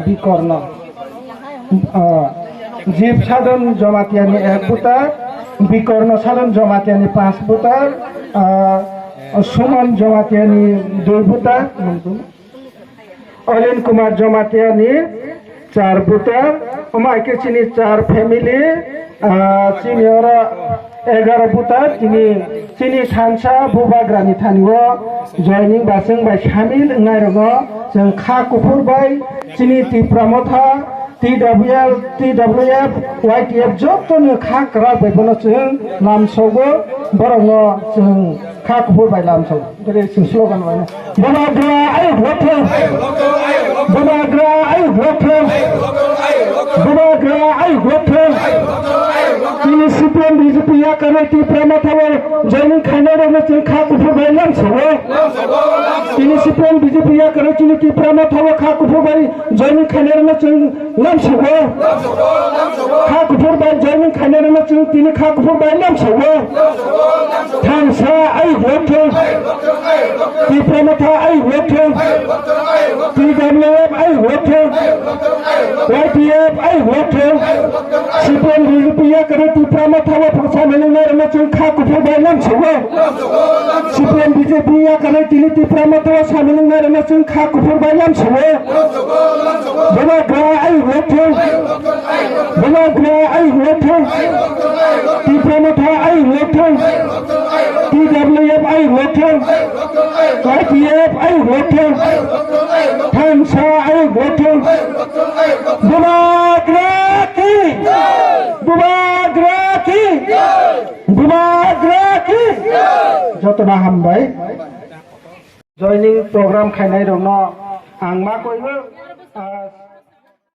বিকর্ণ জীব সাধন জমাতিয়ানি 1 ভোটার বিকর্ণ সাধন জমাতিয়ানি 5 ভোটার সুমন জমাতিয়ানি 2 ভোটার অলিন কুমার জমাতিয়ানি 4 ভোটার আমাকে চিনি 4 ফ্যামিলি চিনি ওরা 11 ভোটার চিনি थानसा बुबाग्रानि थानियो जयनिं बासों बाय शामिल नायरङ जों खा कुफुर बाय चिनि तिप्रामथा TWF YTF जतनो खा करा बायबनो जों नामसौगो बरङ जों खा कुफुर बाय नामसौ जेरै जों स्लोगान बायनो बुबाग्रा आइ भोटे बुबाग्रा आइ भोटे बुबाग्रा आइ भोटे चिनि सिपिएम बीजेपी या करे तिप्रामथावर जयनिं खाइनायरङ जों खा कुफुर बाय नामसौगो चिनि सिपिएम बीजेपी या करे चिनि तिप्रामथावर खा कुफुर बाय जयनिं खाइनायरङ जों नामसौगो खा कुफुर बाय जयनिं खाइनायरङ जों तिनि खा कुफुर बाय नामसौगो थांसा आइ भोटे तिप्रामथा आइ भोटे TWF आइ भोटे YTF आइ भोटे सिपिएम बीजेपी या करे तिप्रामथावर फसामिलिनायरङ जों खा कुफुर बाय नामसौगो सिपिएम बीजेपी या करे तिनि तिप्रामथावर सामिलिनायरङ जों खा कुफुर बाय नामसौगो बुबाग्रा आइ भोटे बुबाग्रा आइ भोटे तिप्रामथा आइ भोटे TWF आइ भोटे YTF आइ भोटे थांसा आइ भोटे बुबाग्रा की जतना हामबाय जयनिं प्रग्राम खायनाय रङ आं मा कइबो